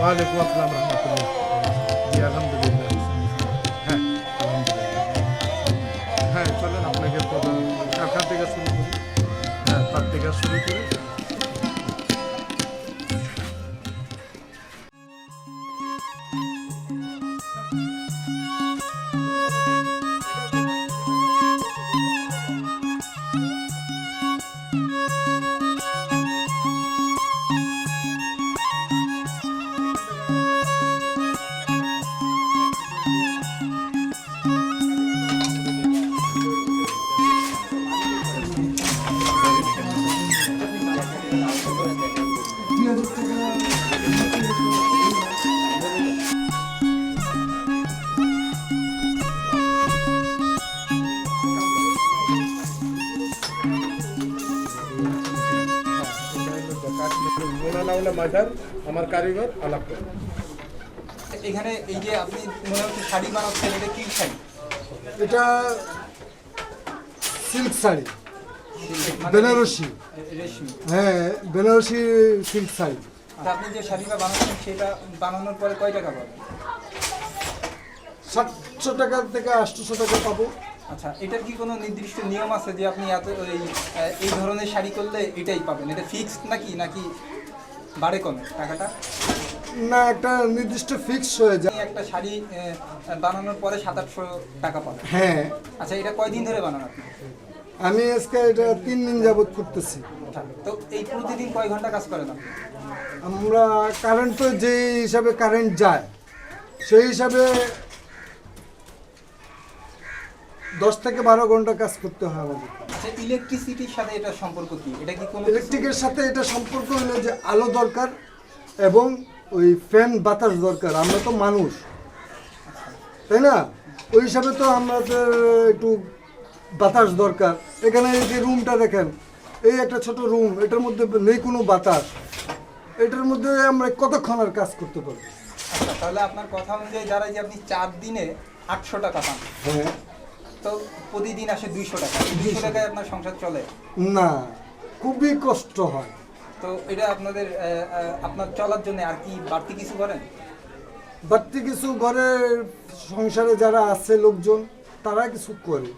ওয়ালাইকুম আসসালাম রহমতুল্লাহ। জি আলহামদুলিল্লাহ। হ্যাঁ আলহামদুলিল্লাহ। হ্যাঁ চলেন আপনাকে কারখানা থেকে শুরু করি। হ্যাঁ তার থেকে শুরু করি। মাঝার আমার কারিগর আলাপ করে। এখানে এই যে আপনি মনে হচ্ছে শাড়ি বানাচ্ছেন, এটা কি শাড়ি? এটা সিল্ক শাড়ি, বেনারসি। রেশমি। হ্যাঁ বেনারসি সিল্ক শাড়ি। আর আপনি যে শাড়িটা বানাচ্ছেন সেটা বানানোর পরে কয় টাকা পাবেন? 700 টাকা থেকে 800 টাকা পাবো। আচ্ছা, এটার কি কোনো নির্দিষ্ট নিয়ম আছে যে আপনি এত এই ধরনের শাড়ি করলে এটাই পাবেন? এটা ফিক্সড নাকি বাড়ে কমে টাকাটা? না, একটা নির্দিষ্ট ফিক্স হয়ে যায়। আপনি একটা শাড়ি বানানোর পরে 700-800 টাকা পাবেন। হ্যাঁ। আচ্ছা, এটা কয়দিন ধরে বানান আপনি? আমি আজকে এটা 3 দিন যাবত করতেছি। আচ্ছা, তো এই প্রতিদিন কয় ঘন্টা কাজ করেন আপনি? আমরা কারেন্ট তো যে হিসাবে কারেন্ট যায় সেই হিসাবে 10 থেকে 12 ঘন্টা কাজ করতে হয় আমাদের। আচ্ছা, ইলেকট্রিসিটির সাথে এটা সম্পর্ক কি? এটা কি কোনো ইলেকট্রিকের সাথে এটা সম্পর্ক হলো যে আলো দরকার এবং ওই ফ্যান বাতাস দরকার। আমরা তো মানুষ, তাই না? ওই হিসাবে তো আমাদের একটু বাতাস দরকার। এখানে এই যে রুমটা দেখেন, এই একটা ছোট রুম, এটার মধ্যে নেই কোনো বাতাস। এটার মধ্যে আমরা কতক্ষণ আর কাজ করতে পারবো? আচ্ছা, তাহলে আপনার কথা অনুযায়ী যারা যে আপনি 4 দিনে 800 টাকা পান, হ্যাঁ। তো প্রতিদিন আসে 200 টাকা। 200 টাকায় আপনার সংসার চলে? না, খুবই কষ্ট হয়। তো এটা আপনার চলার জন্য আর কি বাড়তি কিছু করেন? বাড়তি কিছু ঘরের সংসারে যারা আছে লোকজন তারা কিছু করে,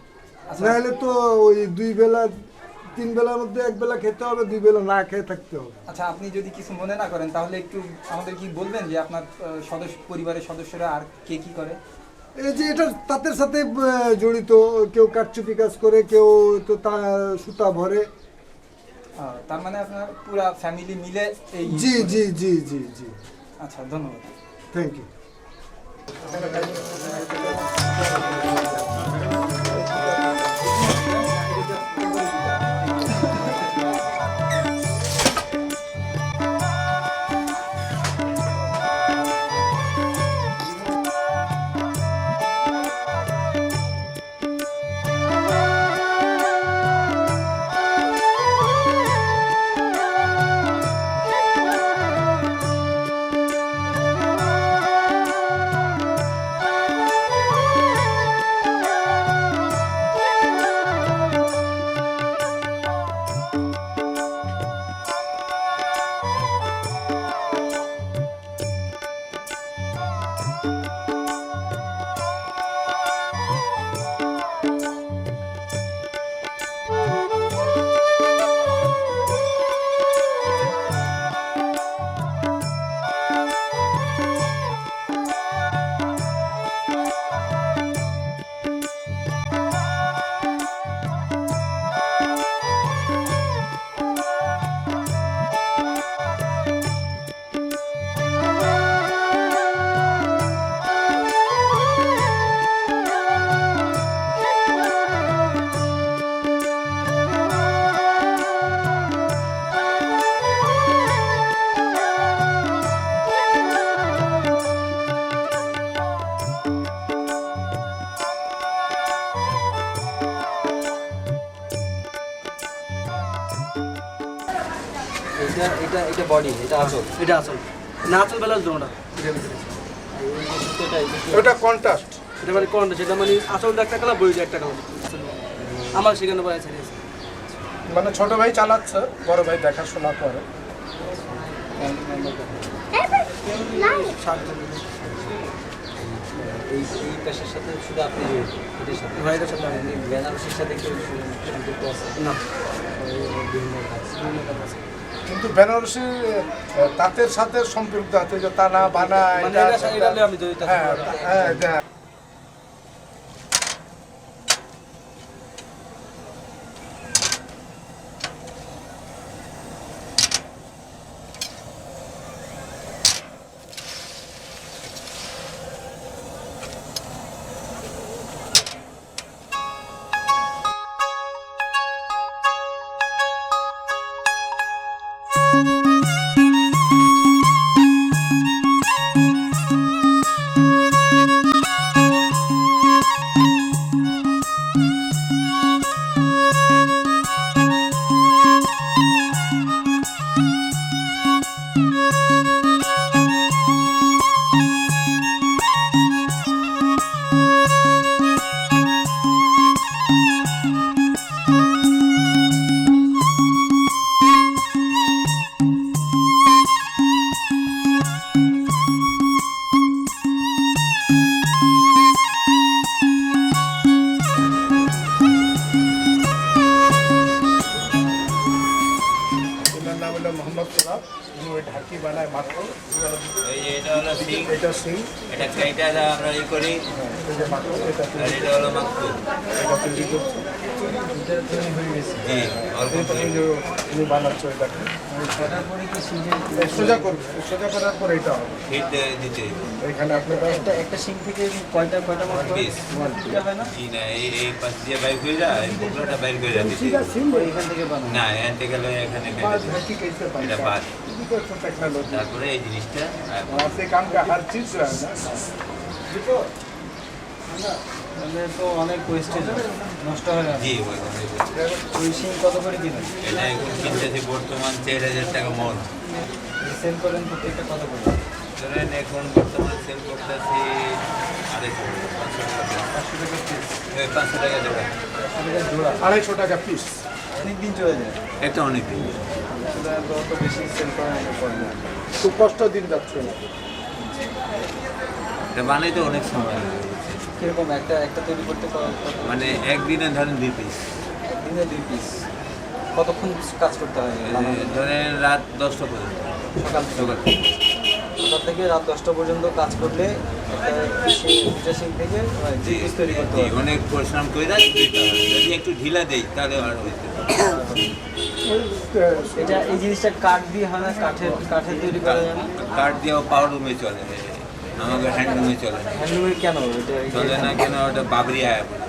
আচ্ছা। নাহলে তো ওই 2 বেলা 3 বেলার মধ্যে 1 বেলা খেতে হবে, 2 বেলা না খেয়ে থাকতে হবে। আচ্ছা, আপনি যদি কিছু মনে না করেন তাহলে একটু আমাদের কি বলবেন যে আপনার পরিবারের সদস্যরা আর কে কি করে? এই যে এটা তাদের সাথে জড়িত, কেউ কারচুপি কাজ করে, কেউ তো তা সুতা ভরে। তার মানে আপনার পুরা ফ্যামিলি মিলে এই? জি জি জি জি জি। আচ্ছা, ধন্যবাদ। Thank you. এটা এটা এটা বডি, এটা আঁচল, এটা আঁচল না, আঁচল বেলার জন্য এটা ভিতরে ওটা কন্ট্রাস্ট, এটা মানে কোনটা, সেটা মানে আঁচলটা একটা কালার, বইটা একটা কালার। আমার সেখানে বলা আছে মানে ছোট ভাই চালাচ্ছে, বড় ভাই দেখাশোনা করে। সাহায্য করি। এই পেশার সাথে শুধু আপনি জড়িত এটার সাথে ভাইদের সাথে আমি বেনারসির সাথে কেউ সম্পৃক্ত আছে না বিভিন্ন কাজ কিন্তু বেনারসি তাঁতের সাথে সম্পৃক্ত আছে, যে তানা বানা মানে এটা নিয়ে আমি জড়িত আছি। হ্যাঁ হ্যাঁ এটা এনার নাম হলো মোহাম্মদ সোরাব, উনি ওই ঢাকি বানায় মাত্র। এই যে এটা হলো সিং, এটা সিং, এটা কাইটা আমরা ই করি, এই যে মাত্র, এটা আর এটা হলো মাকু। এটা তৈরি করছে। জি, অল্প এই করে। যে উনি বানাচ্ছে এটাকে তারপরে কি সিজে সোজা করবে, সোজা করার পর এটা হবে। হিট দিতে হবে। এখানে আপনারা একটা সিং থেকে কয়টা মাছ হয়? পিস। হয় না জি না, এই পাশ দিয়ে বাইর করে যা, এই বোকরাটা বাইর করে যা দিতে হবে। এখান থেকে বানায় না, এখান থেকে গেলে এখানে बात কেটে है कि कैसे এটা बनता বাদ। है, तो टेक्नोलॉजी তারপরে এই জিনিসটা আর वहाँ से काम का हर चीज जो है ना, তাহলে তো অনেক ওয়েস্টেজ নষ্ট হয়ে গেল। জি ওইভাবে। ওই সিং কত করে কিনেন? এটা এখন কিনতেছি বর্তমান 4,000 টাকা মন। সেল করেন প্রত্যেকটা কত করে? ধরেন এখন বর্তমান সেল করতেছি 500 টাকা জোড়া। আমাদের জোড়া 250 টাকা পিস। অনেক দিন চলে যায়। একটা অনেক দিন। সেটা তো অত বেশি সেল করা পড়ে না। খুব কষ্ট দিন যাচ্ছে না। এটা বানাইতে অনেক সময় লাগে। কিরকম একটা তৈরি করতে কত মানে একদিনে ধরেন 2 পিস। দিনে 2 পিস? কতক্ষণ কাজ করতে হয় বানানোর? ধরেন রাত 10টা পর্যন্ত। সকাল থেকে সকাল সকাল থেকে রাত 10টা পর্যন্ত কাজ করলে একটা সিং থেকে 2 পিস তৈরি করতে জি, হয়। অনেক পরিশ্রম করে দিতে হয়। যদি একটু ঢিলা দেই তাহলে আর হইতে পারে। এটা এই জিনিসটা কাঠ দিয়ে হয় না? কাঠের তৈরি করা যায় না? কাঠ দিয়েও পাওয়ার রুমে চলে, আমাকে হ্যান্ডলুমে চলে না। হ্যান্ডলুমের কেন এটা? চলে না কেন? ওটা বাবরি আয়া বলে।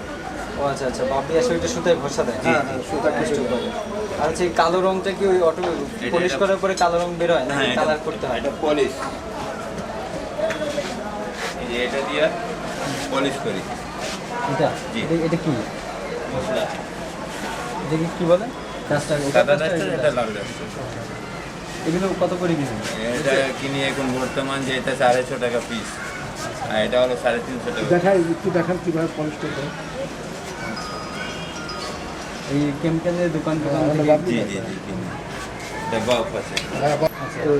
ও আচ্ছা আচ্ছা, বাপরি আসলে ওইটা সুতায় ঘষা দেয়। জি, জি। সুতা কষ্ট করে। আর হচ্ছে এই কালো রংটা কি ওই অটো পলিশ এটা- করার পরে কালো রং বের হয় না? হ্যাঁ, কালার করতে হয়? এটা পলিশ। এই যে এটা দিয়ে পলিশ করি। এটা জি। এটা কি? মশলা এটা কি বলে? ডাস্টার। সাদা ডাস্টার, এটা লাল ডাস্টার। এগুলো কত করে কিনেন? এটা কিনি এখন বর্তমান যে এটা 250 টাকা পিস, আর এটা হলো 350 টাকা। দেখাই একটু দেখান কিভাবে পলিশ করতে হয়। এই কেমিক্যালের দোকান জি জি জি কিনি। এটা বাপ আছে। হ্যাঁ, তো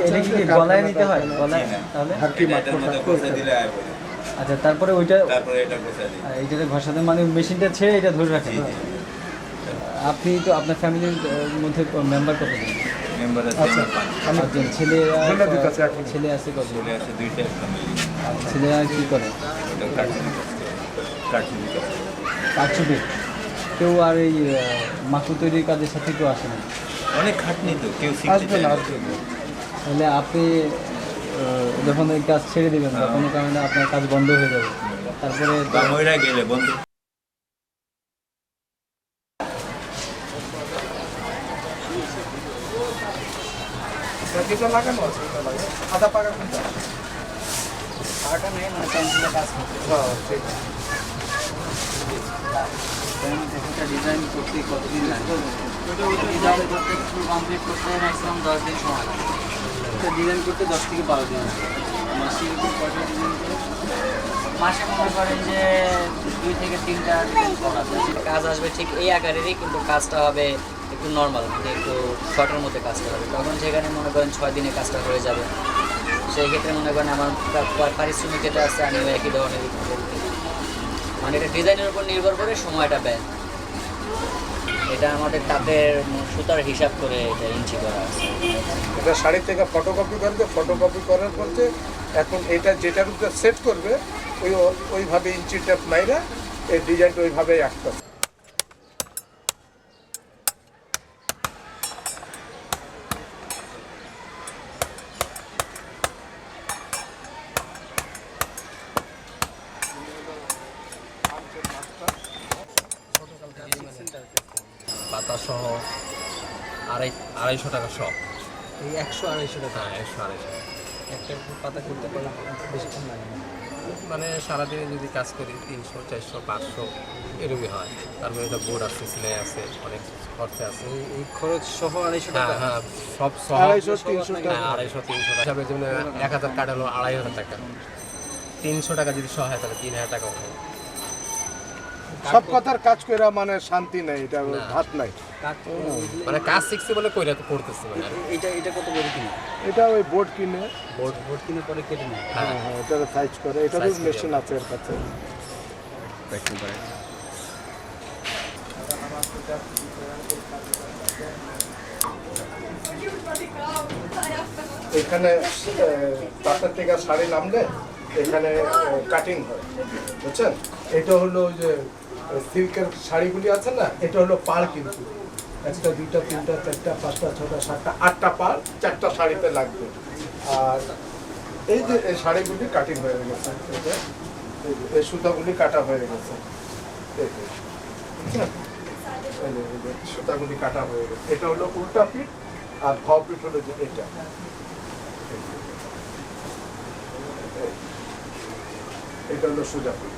এটা কি গলায় নিতে হয়? গলায় জি না। তাহলে? এটা এটার মধ্যে কষে দিলে আয় বলে। আচ্ছা, তারপরে ওইটা তারপরে এটা কষা দিই। এইটাতে ঘষাতে মানে মেশিনটা ছেড়ে এটা ধরে রাখেন। জি জি। আপনি তো আপনার ফ্যামিলির মধ্যে মেম্বার কতজন? মেম্বার আছে আচ্ছা, আমি পাঁচজন। ছেলে ছেলে দুটো আছে এখন। ছেলে আছে কত? চলে আসে 2টা ফ্যামিলি। ছেলেরা কি করে? ওটা কাটছিনি কাজ করে। কাটছিনি কাজ করে। কারচুপি। কেউ আর এই মাকু তৈরির কাজের সাথে কেউ আসে না? অনেক খাটনি তো, কেউ শিখতে আসবে চায় না, না। আসবে না। তাহলে আপনি যখন এই কাজ ছেড়ে দেবেন বা কোনো কারণে আপনার কাজ বন্ধ হয়ে যাবে, তারপরে বা মহিলা গেলে বন্ধু এটা লাগানো আছে, এটা লাগানো। আদা পাকা কোনটা? আটা নেই না, পেন্সিলে কাজ করতে হ্যাঁ, ঠিক আছে। একটা ডিজাইন করতে কতদিন লাগে? ডিজাইন করতে পুরো কমপ্লিট করতে ম্যাক্সিমাম 10 দিন সময় লাগে। একটা ডিজাইন করতে 10 থেকে 12 দিন লাগে। মাসে এরকম কয়টা ডিজাইন করে? মাসে মনে করেন যে 2 থেকে 3টা কাজ আসবে ঠিক এই আকারেরই, কিন্তু কাজটা হবে একটু নর্মাল, মানে একটু শর্টের মধ্যে কাজটা হবে। তখন সেখানে মনে করেন 6 দিনে কাজটা হয়ে যাবে। সেই ক্ষেত্রে মনে করেন আমার পারিশ্রমিক যেটা আছে আমি একই ধরনের মানে এটা ডিজাইনের উপর নির্ভর করে সময়টা ব্যয়। এটা আমাদের তাদের সুতার হিসাব করে এটা ইঞ্চি করা আছে। এটা শাড়ি থেকে ফটোকপি করবে, ফটোকপি করার পর যে এখন এটা যেটার উপরে সেট করবে ওইভাবে ইঞ্চি টেপ মাইরা এই ডিজাইনটা ওইভাবেই আঁকতে হবে। পাতা সহ 250 টাকা সব। এই 100-250 টাকা হ্যাঁ 100-250 একটা পাতা করতে পারলে বেশিক্ষণ লাগে না। মানে সারাদিনে যদি কাজ করি 300, 400, 500 এরকমই হয়। তারপরে এটা বোর্ড আছে, সেলাই আছে, অনেক খরচা আছে। এই খরচ সহ 250 হ্যাঁ টাকা। হ্যাঁ সব সহ 250-300 টাকা। 250-300 টাকা হিসাবে যেমন 1000 কাঠ হলো 2500 টাকা, 300 টাকা যদি সহ হয় তাহলে 3000 টাকা হবে। সব কথার কাজ কইরা মানে শান্তি নাই, এটা ভাত নাই। মানে কাজ শিখছি বলে কইরা তো করতেছি মানে আর কি। এটা কত করে কিনে? এটা ওই বোর্ড কিনে, বোর্ড কিনে পরে কেটে নেয়। হ্যাঁ এটা সাইজ করে, এটারও Size করে মেশিন আছে এর কাছে। প্যাকিং করে। এখানে তাঁতের থেকে শাড়ি নামলে এখানে কাটিং হয়, বুঝছেন? এটা হলো ওই যে সিল্কের শাড়িগুলি আছে না, এটা হলো পাড়, কিন্তু 1, 2, 3, 4, 5, 6, 7, 8টা পাড় 4টা শাড়িতে লাগবে। আর এই যে এই শাড়িগুলি কাটিং হয়ে গেছে, এই সুতাগুলি কাটা হয়ে গেছে, এই যে, বুঝছেন? এই যে সুতাগুলি কাটা হয়ে গেছে। এটা হলো উল্টা পিঠ আর ভ পিঠ হলো যে এটা। এটা হলো সোজা পিঠ,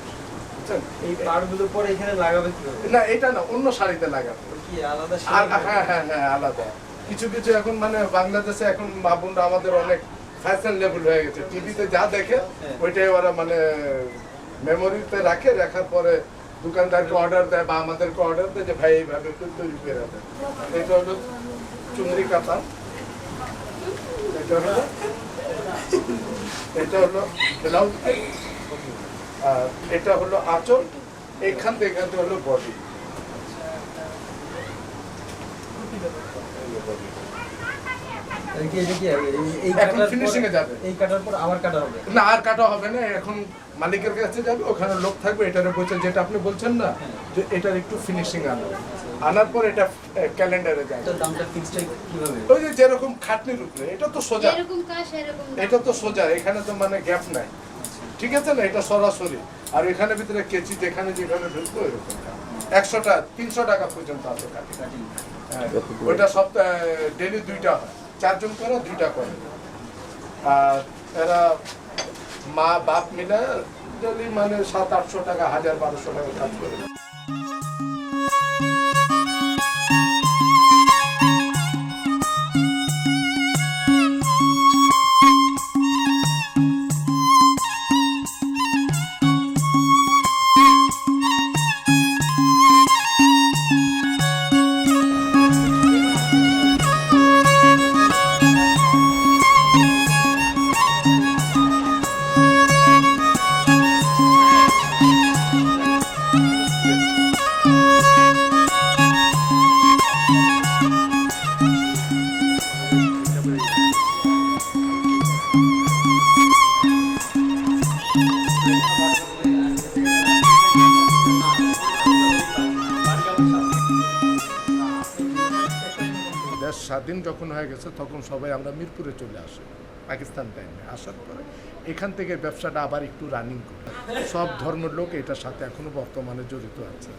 বুঝছেন? এই পাড়গুলো পরে এখানে লাগাবে কিভাবে? না এটা না, অন্য শাড়িতে লাগাবে। কি আলাদা আর হ্যাঁ হ্যাঁ হ্যাঁ আলাদা। কিছু কিছু এখন মানে বাংলাদেশে এখন মা বোনরা আমাদের অনেক ফ্যাশন লেভেল হয়ে গেছে, টিভিতে যা দেখে ওইটাই ওরা মানে মেমোরিতে রাখে, রাখার পরে দোকানদারকে অর্ডার দেয় বা আমাদেরকে অর্ডার দেয় যে ভাই এইভাবে একটু তৈরি করে দেয়। এটা হলো চুনরি কাতান, এটা হলো ব্লাউজ, আর এটা হলো আঁচল, এখান থেকে হলো বডি। এখন ফিনিশিং এ যাবে। এই কাটার পর আবার কাটা হবে? না আর কাটা হবে না, এখন মালিকের কাছে যাবে, ওখানে লোক থাকবে, এটারে বলছেন যেটা আপনি বলছেন না যে এটার একটু ফিনিশিং আনার পর এটা ক্যালেন্ডারে যায়। এটার দামটা ফিক্সড কিভাবে? ওই যে যেরকম খাটনির উপরে, এটা তো সোজা, এরকম কাজ এরকম এটা তো সোজা, এখানে তো মানে গ্যাপ নাই, ঠিক আছে না? এটা সরাসরি। আর এখানে ভিতরে কেচি যেখানে যেখানে ঢুকবো এরকম 100টা 300 টাকা পর্যন্ত আছে কাটিং। হ্যাঁ, ওইটা সপ্তাহে ডেলি 2টা হয়, 4 জন করে 2টা করে। আর এরা মা বাপ মিলে ডেলি মানে 700-800 টাকা, 1000-1200 টাকা কাজ করে। দেশ স্বাধীন যখন হয়ে গেছে তখন সবাই আমরা মিরপুরে চলে আসি, পাকিস্তান টাইমে আসার পরে এখান থেকে ব্যবসাটা আবার একটু রানিং করে। সব ধর্মের লোক এটার সাথে এখনো বর্তমানে জড়িত আছে।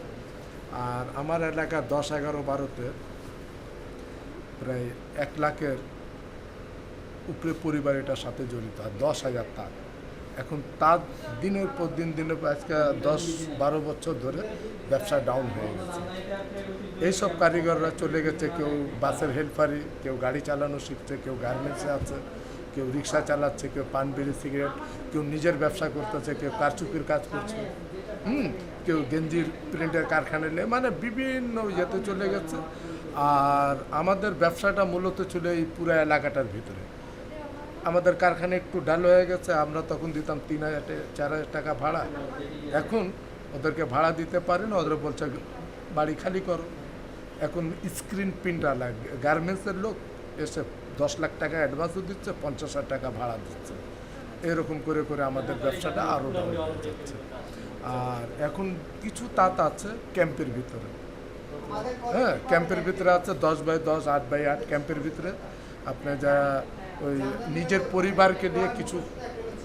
আর আমার এলাকা 10, 11, 12তে প্রায় 1 লাখের উপরে পরিবার এটার সাথে জড়িত, আর 10,000 তার। এখন তার দিনের পর দিন আজকে 10-12 বছর ধরে ব্যবসা ডাউন হয়ে গেছে। এইসব কারিগররা চলে গেছে, কেউ বাসের হেল্পারি, কেউ গাড়ি চালানো শিখছে, কেউ গার্মেন্টসে আছে, কেউ রিক্সা চালাচ্ছে, কেউ পান বিড়ি সিগারেট, কেউ নিজের ব্যবসা করতেছে, কেউ কারচুপির কাজ করছে, কেউ গেঞ্জির প্রিন্টের কারখানা নিয়ে, মানে বিভিন্ন ইয়েতে চলে গেছে। আর আমাদের ব্যবসাটা মূলত ছিল এই পুরো এলাকাটার ভিতরে, আমাদের কারখানা একটু ডাল হয়ে গেছে, আমরা তখন দিতাম 3,000-4,000 টাকা ভাড়া। এখন ওদেরকে ভাড়া দিতে পারি না, ওদের বলছে বাড়ি খালি করো। এখন স্ক্রিন প্রিন্টার লাগে, গার্মেন্টসের লোক এসে 10 লাখ টাকা অ্যাডভান্সও দিচ্ছে, 50,000 টাকা ভাড়া দিচ্ছে। এরকম করে করে আমাদের ব্যবসাটা আরও ডাউন হয়ে যাচ্ছে। আর এখন কিছু তাঁত আছে ক্যাম্পের ভিতরে, হ্যাঁ ক্যাম্পের ভিতরে আছে 10x10, 8x8 ক্যাম্পের ভিতরে। আপনার যা ওই নিজের পরিবারকে নিয়ে কিছু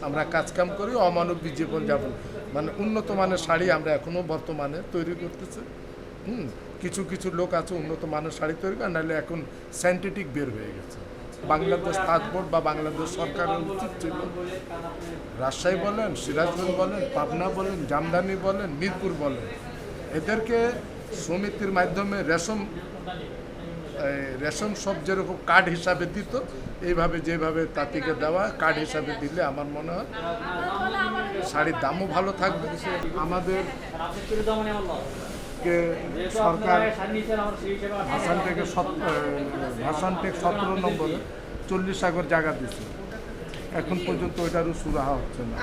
আমরা কাজকাম করি, অমানবিক জীবনযাপন, মানে উন্নত মানের শাড়ি আমরা এখনও বর্তমানে তৈরি করতেছি। কিছু কিছু লোক আছে উন্নত মানের শাড়ি তৈরি করে, নাহলে এখন সাইন্থেটিক বের হয়ে গেছে। বাংলাদেশ তাঁত বোর্ড বা বাংলাদেশ সরকারের উচিত ছিল রাজশাহী বলেন, সিরাজগঞ্জ বলেন, পাবনা বলেন, জামদানি বলেন, মিরপুর বলেন, এদেরকে সমিতির মাধ্যমে রেশন সব যেরকম কার্ড হিসাবে দিত, এইভাবে যেভাবে তাঁতিকে দেওয়া কার্ড হিসাবে দিলে আমার মনে হয় শাড়ির দামও ভালো থাকবে। আমাদের সরকার ভাসানটেক 17 নম্বরে 40 একর জায়গা দিচ্ছে, এখন পর্যন্ত ওইটারও সুরাহা হচ্ছে না।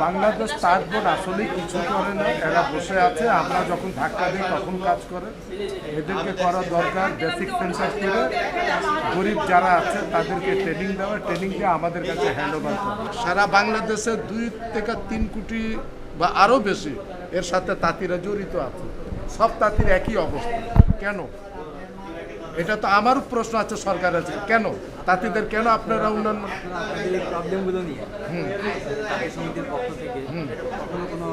বাংলাদেশ তাঁত বোর্ড আসলেই কিছু করে না, এরা বসে আছে, আমরা যখন ধাক্কা দিই তখন কাজ করে। এদেরকে করা দরকার বেসিক সেন্সাস করে গরিব যারা আছে তাদেরকে ট্রেনিং দেওয়া, ট্রেনিং দিয়ে আমাদের কাছে হ্যান্ড ওভার করা। সারা বাংলাদেশে 2 থেকে 3 কোটি বা আরও বেশি এর সাথে তাঁতিরা জড়িত আছে। সব তাঁতির একই অবস্থা কেন? এটা তো আমারও প্রশ্ন আছে সরকারের কাছে, কেন তাঁতিদের কেন আপনারা অন্যান্য এই প্রবলেমগুলো নিয়ে তাঁতি সমিতির পক্ষ থেকে কখনো কোনো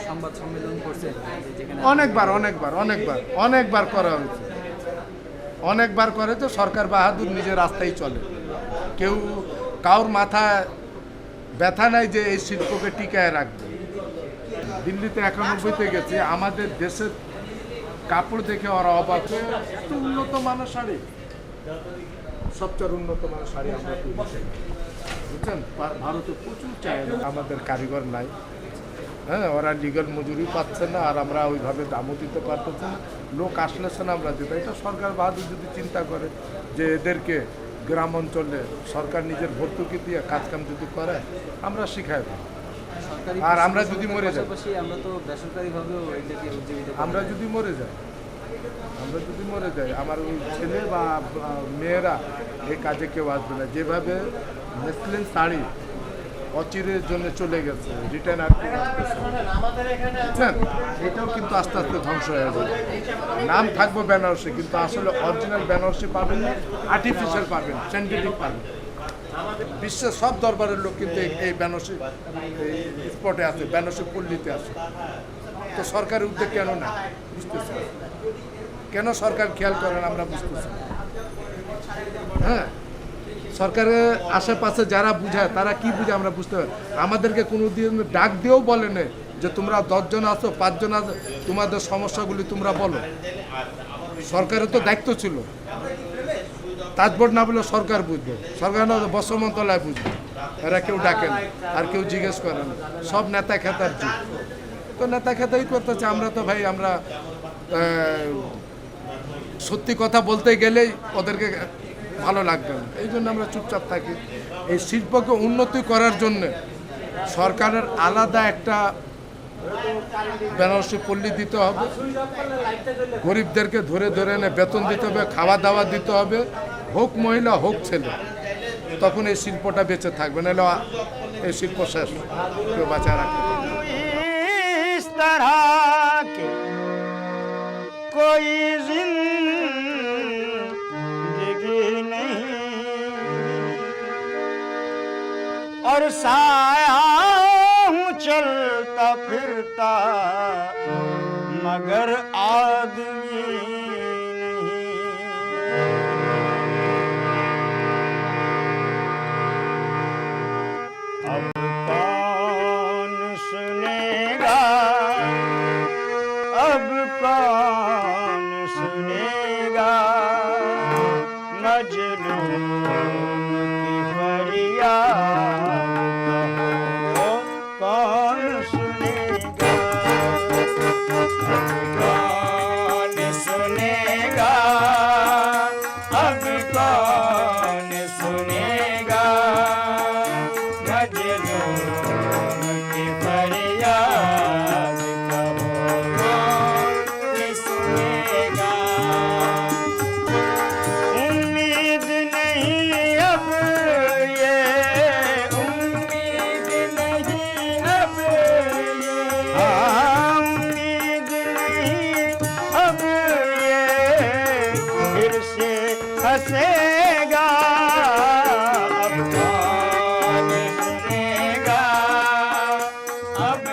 সংবাদ সম্মেলন করছেন যেখানে অনেকবার করা হয়েছে, অনেকবার করে তো সরকার বাহাদুর নিজের রাস্তায় চলে। কেউ কারোর মাথায় ব্যথা নাই যে এই শিল্পকে টিকায় রাখবে। দিল্লিতে 91-তে গেছে, আমাদের দেশের কাপড় দেখে ওরা অবাক হয়ে, এত উন্নত মানের শাড়ি, সবচেয়ে উন্নত মানের শাড়ি আমরা তৈরি করি, বুঝছেন। ভারতে প্রচুর চাহিদা, আমাদের কারিগর নাই, হ্যাঁ ওরা লিগাল মজুরি পাচ্ছে না, আর আমরা ওইভাবে দামও দিতে পারতেছি না, লোক আসলেছে না আমরা দিতে। এটা সরকার বাহাদুর যদি চিন্তা করে যে এদেরকে গ্রাম অঞ্চলে সরকার নিজের ভর্তুকি দিয়ে কাজকাম যদি করে, আমরা শিখাই দেব। আর আমরা যদি মরে যাই, আমরা তো বেসরকারিভাবেও এটাকে উজ্জীবিত আমরা যদি মরে যাই, আমার ওই ছেলে বা মেয়েরা এই কাজে কেউ আসবে না। যেভাবে মেসলিন শাড়ি অচিরের জন্য চলে গেছে, রিটার্ন আর বুঝছেন, এটাও কিন্তু আস্তে আস্তে ধ্বংস হয়ে যাবে। নাম থাকবো বেনারসি, কিন্তু আসলে অরিজিনাল বেনারসি পাবেন না, আর্টিফিশিয়াল পাবেন, সিনথেটিক পাবেন। বিশ্বের সব দরবারের লোক কিন্তু এই বেনারসি এই স্পটে আছে, বেনারসি পল্লীতে আছে। তো সরকারের উদ্যোগ কেন না বুঝতেছি, কেন সরকার খেয়াল করেন আমরা বুঝতেছি। হ্যাঁ সরকারের আশেপাশে যারা বুঝায় তারা কি বুঝে আমরা বুঝতে পারি। আমাদেরকে কোনো দিন ডাক দিয়েও বলে না যে তোমরা 10 জন আছো, 5 জন আছো, তোমাদের সমস্যাগুলি তোমরা বলো। সরকারের তো দায়িত্ব ছিল, তাঁত বোর্ড না বলে সরকার বুঝবে, সরকার না বস্ত্র মন্ত্রণালয় বুঝবে, এরা কেউ ডাকে না আর কেউ জিজ্ঞেস করে না, সব নেতা খেতার যুগ। তো নেতা খেতাই করতেছে, আমরা তো ভাই আমরা সত্যি কথা বলতে গেলেই ওদেরকে ভালো লাগবে না, এই জন্য আমরা চুপচাপ থাকি। এই শিল্পকে উন্নতি করার জন্য সরকারের আলাদা একটা বেনারসি পল্লী দিতে হবে, গরিবদেরকে ধরে ধরে এনে বেতন দিতে হবে, খাওয়া দাওয়া দিতে হবে, হোক মহিলা হোক ছেলে, তখন এই শিল্পটা বেঁচে থাকবে, নাহলে এই শিল্প শেষ, কেউ বাঁচায় রাখতে और साया हूँ चलता फिरता मगर आदमी नहीं। अब कौन सुनेगा, अब कौन सुनेगा मजलूम की फरियाद, कौन सुनेगा, कौन सुनेगा। मजलूम की फरियाद कहो कौन सुनेगा। उम्मीद नहीं अब ये उम्मीद नहीं अब ये उम्मीद नहीं अब ये फिर से हंसेगा। अब कौन सुनेगा अब